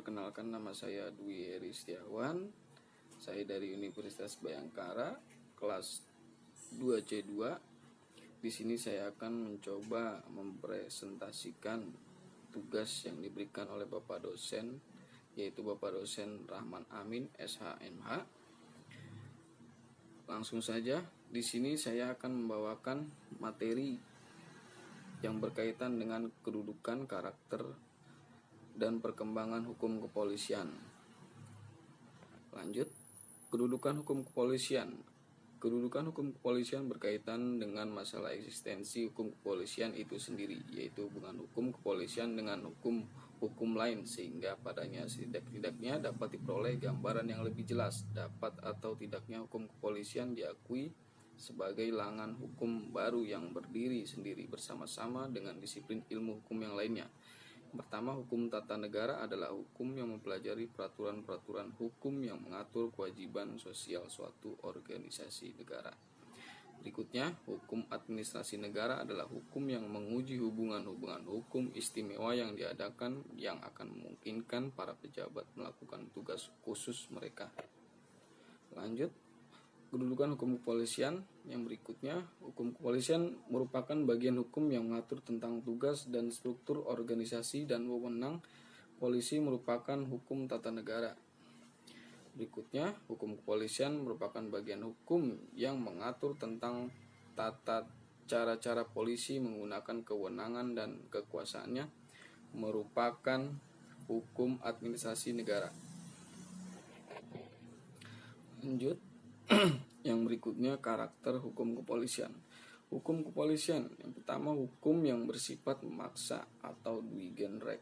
Perkenalkan, nama saya Dwi Heri Setiawan. Saya dari Universitas Bhayangkara, kelas 2C2. Di sini saya akan mencoba mempresentasikan tugas yang diberikan oleh Bapak dosen, yaitu Bapak dosen Rahman Amin, SHMH. Langsung saja, di sini saya akan membawakan materi yang berkaitan dengan kedudukan, karakter, dan perkembangan hukum kepolisian. Lanjut, kedudukan hukum kepolisian. Kedudukan hukum kepolisian berkaitan dengan masalah eksistensi hukum kepolisian itu sendiri, yaitu hubungan hukum kepolisian dengan hukum lain, sehingga padanya setidak-tidaknya dapat diperoleh gambaran yang lebih jelas dapat atau tidaknya hukum kepolisian diakui sebagai langan hukum baru yang berdiri sendiri bersama-sama dengan disiplin ilmu hukum yang lainnya. Pertama, hukum tata negara adalah hukum yang mempelajari peraturan-peraturan hukum yang mengatur kewajiban sosial suatu organisasi negara. Berikutnya, hukum administrasi negara adalah hukum yang menguji hubungan-hubungan hukum istimewa yang diadakan yang akan memungkinkan para pejabat melakukan tugas khusus mereka. Lanjut, kedudukan hukum kepolisian yang berikutnya. Hukum kepolisian merupakan bagian hukum yang mengatur tentang tugas dan struktur organisasi dan wewenang polisi merupakan hukum tata negara. Berikutnya, hukum kepolisian merupakan bagian hukum yang mengatur tentang tata cara-cara polisi menggunakan kewenangan dan kekuasaannya merupakan hukum administrasi negara. Lanjut, yang berikutnya, karakter hukum kepolisian. Hukum kepolisian yang pertama, hukum yang bersifat memaksa atau Dwigenrecht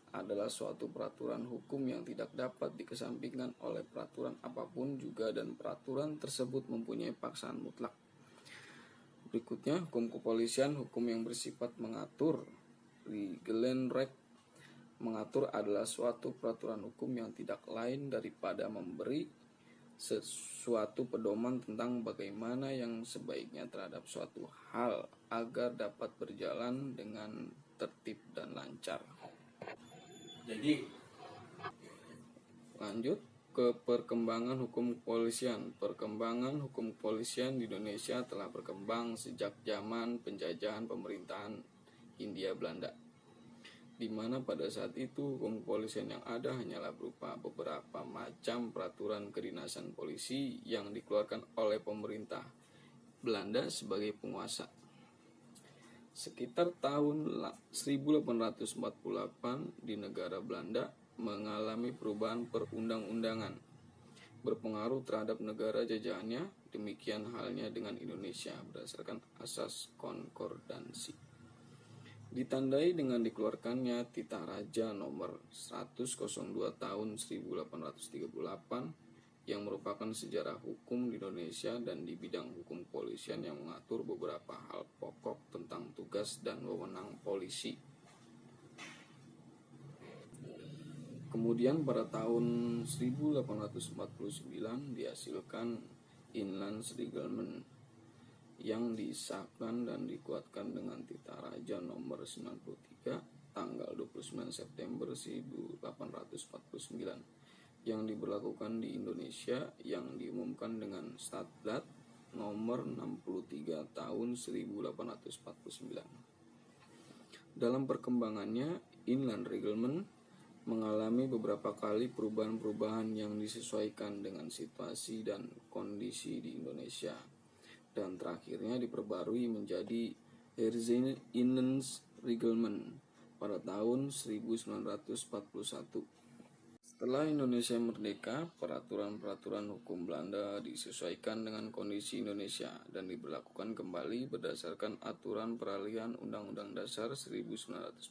adalah suatu peraturan hukum yang tidak dapat dikesampingkan oleh peraturan apapun juga, dan peraturan tersebut mempunyai paksaan mutlak. Berikutnya, hukum kepolisian, hukum yang bersifat mengatur. Dwigenrecht mengatur adalah suatu peraturan hukum yang tidak lain daripada memberi sesuatu pedoman tentang bagaimana yang sebaiknya terhadap suatu hal agar dapat berjalan dengan tertib dan lancar. Lanjut ke perkembangan hukum kepolisian. Perkembangan hukum kepolisian di Indonesia telah berkembang sejak zaman penjajahan pemerintahan Hindia Belanda, di mana pada saat itu hukum kepolisian yang ada hanyalah berupa beberapa macam peraturan kedinasan polisi yang dikeluarkan oleh pemerintah Belanda sebagai penguasa. Sekitar tahun 1848 di negara Belanda mengalami perubahan perundang-undangan berpengaruh terhadap negara jajahannya. Demikian halnya dengan Indonesia berdasarkan asas konkordansi. Ditandai dengan dikeluarkannya Titah Raja nomor 102 tahun 1838 yang merupakan sejarah hukum di Indonesia dan di bidang hukum kepolisian yang mengatur beberapa hal pokok tentang tugas dan wewenang polisi. Kemudian pada tahun 1849 dihasilkan Inlandsreglement yang disahkan dan dikuatkan dengan Titah Raja nomor 93 tanggal 29 September 1849 yang diberlakukan di Indonesia, yang diumumkan dengan Statblad nomor 63 tahun 1849. Dalam perkembangannya, Inlandsreglement mengalami beberapa kali perubahan-perubahan yang disesuaikan dengan situasi dan kondisi di Indonesia, dan terakhirnya diperbarui menjadi Inlandsreglement pada tahun 1941. Setelah Indonesia merdeka, peraturan-peraturan hukum Belanda disesuaikan dengan kondisi Indonesia dan diberlakukan kembali berdasarkan aturan peralihan Undang-Undang Dasar 1945.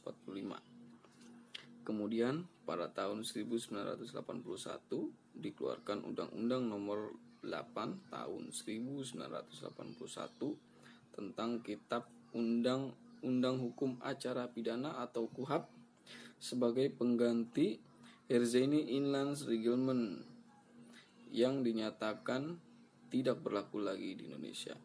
Kemudian pada tahun 1981 dikeluarkan Undang-Undang nomor 8 tahun 1981 tentang Kitab Undang-Undang Hukum Acara Pidana atau KUHAP sebagai pengganti Herzeni Inlandsreglement yang dinyatakan tidak berlaku lagi di Indonesia.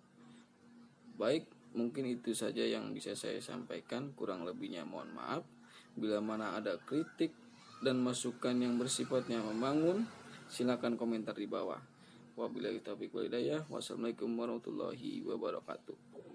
Baik, mungkin itu saja yang bisa saya sampaikan, kurang lebihnya mohon maaf. Bila mana ada kritik dan masukan yang bersifatnya membangun, silakan komentar di bawah. Wabillahi taufiq wal hidayah. Wassalamualaikum warahmatullahi wabarakatuh.